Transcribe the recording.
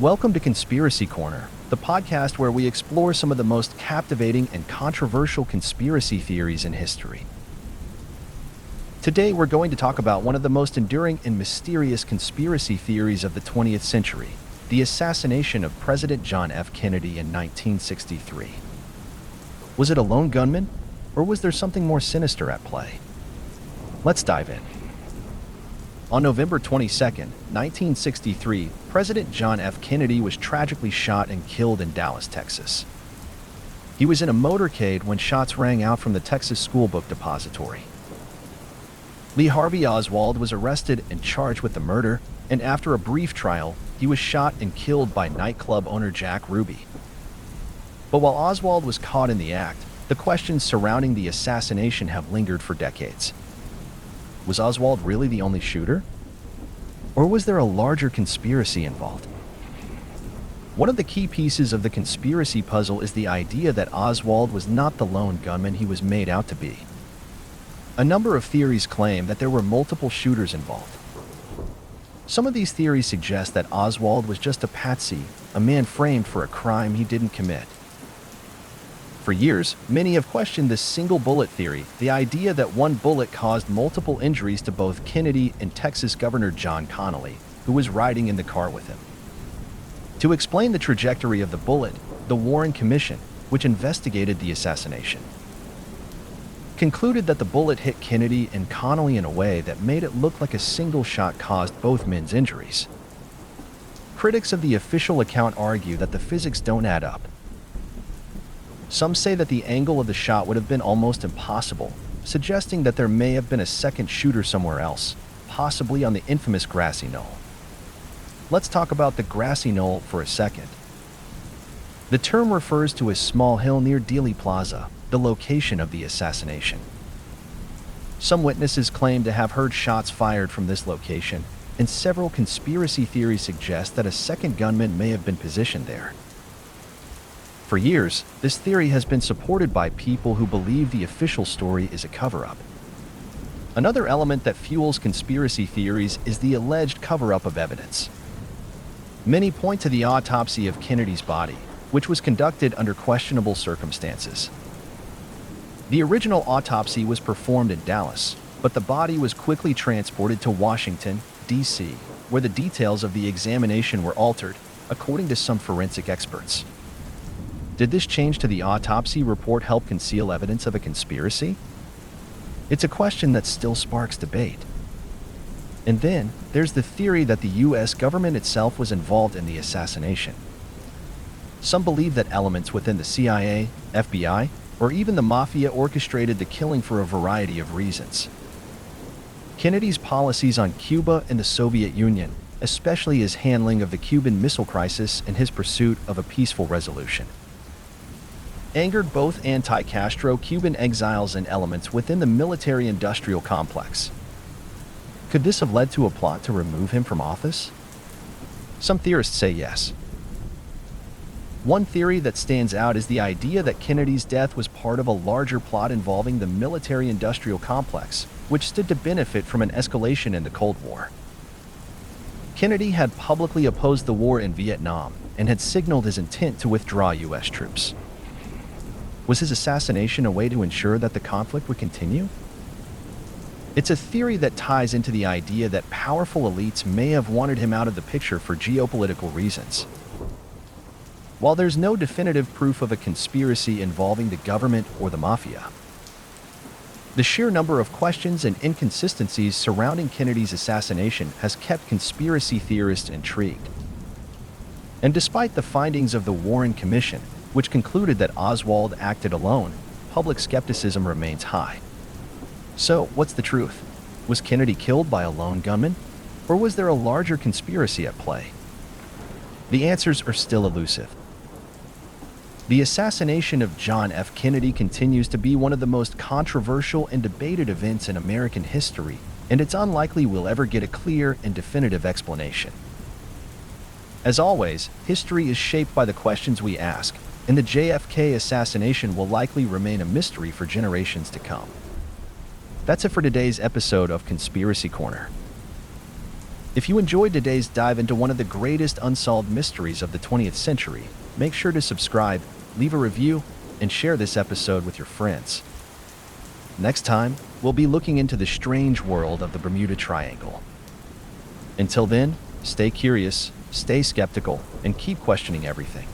Welcome to Conspiracy Corner, the podcast where we explore some of the most captivating and controversial conspiracy theories in history. Today, we're going to talk about one of the most enduring and mysterious conspiracy theories of the 20th century, the assassination of President John F. Kennedy in 1963. Was it a lone gunman, or was there something more sinister at play? Let's dive in. On November 22, 1963, President John F. Kennedy was tragically shot and killed in Dallas, Texas. He was in a motorcade when shots rang out from the Texas School Book Depository. Lee Harvey Oswald was arrested and charged with the murder, and after a brief trial, he was shot and killed by nightclub owner Jack Ruby. But while Oswald was caught in the act, the questions surrounding the assassination have lingered for decades. Was Oswald really the only shooter? Or was there a larger conspiracy involved? One of the key pieces of the conspiracy puzzle is the idea that Oswald was not the lone gunman he was made out to be. A number of theories claim that there were multiple shooters involved. Some of these theories suggest that Oswald was just a patsy, a man framed for a crime he didn't commit. For years, many have questioned this single bullet theory, the idea that one bullet caused multiple injuries to both Kennedy and Texas Governor John Connally, who was riding in the car with him. To explain the trajectory of the bullet, the Warren Commission, which investigated the assassination, concluded that the bullet hit Kennedy and Connally in a way that made it look like a single shot caused both men's injuries. Critics of the official account argue that the physics don't add up. Some say that the angle of the shot would have been almost impossible, suggesting that there may have been a second shooter somewhere else, possibly on the infamous Grassy Knoll. Let's talk about the Grassy Knoll for a second. The term refers to a small hill near Dealey Plaza, the location of the assassination. Some witnesses claim to have heard shots fired from this location, and several conspiracy theories suggest that a second gunman may have been positioned there. For years, this theory has been supported by people who believe the official story is a cover-up. Another element that fuels conspiracy theories is the alleged cover-up of evidence. Many point to the autopsy of Kennedy's body, which was conducted under questionable circumstances. The original autopsy was performed in Dallas, but the body was quickly transported to Washington, D.C., where the details of the examination were altered, according to some forensic experts. Did this change to the autopsy report help conceal evidence of a conspiracy? It's a question that still sparks debate. And then, there's the theory that the U.S. government itself was involved in the assassination. Some believe that elements within the CIA, FBI, or even the Mafia orchestrated the killing for a variety of reasons. Kennedy's policies on Cuba and the Soviet Union, especially his handling of the Cuban Missile Crisis and his pursuit of a peaceful resolution, angered both anti-Castro Cuban exiles and elements within the military-industrial complex. Could this have led to a plot to remove him from office? Some theorists say yes. One theory that stands out is the idea that Kennedy's death was part of a larger plot involving the military-industrial complex, which stood to benefit from an escalation in the Cold War. Kennedy had publicly opposed the war in Vietnam and had signaled his intent to withdraw U.S. troops. Was his assassination a way to ensure that the conflict would continue? It's a theory that ties into the idea that powerful elites may have wanted him out of the picture for geopolitical reasons. While there's no definitive proof of a conspiracy involving the government or the mafia, the sheer number of questions and inconsistencies surrounding Kennedy's assassination has kept conspiracy theorists intrigued. And despite the findings of the Warren Commission, which concluded that Oswald acted alone, public skepticism remains high. So, what's the truth? Was Kennedy killed by a lone gunman? Or was there a larger conspiracy at play? The answers are still elusive. The assassination of John F. Kennedy continues to be one of the most controversial and debated events in American history, and it's unlikely we'll ever get a clear and definitive explanation. As always, history is shaped by the questions we ask, and the JFK assassination will likely remain a mystery for generations to come. That's it for today's episode of Conspiracy Corner. If you enjoyed today's dive into one of the greatest unsolved mysteries of the 20th century, make sure to subscribe, leave a review, and share this episode with your friends. Next time, we'll be looking into the strange world of the Bermuda Triangle. Until then, stay curious, stay skeptical, and keep questioning everything.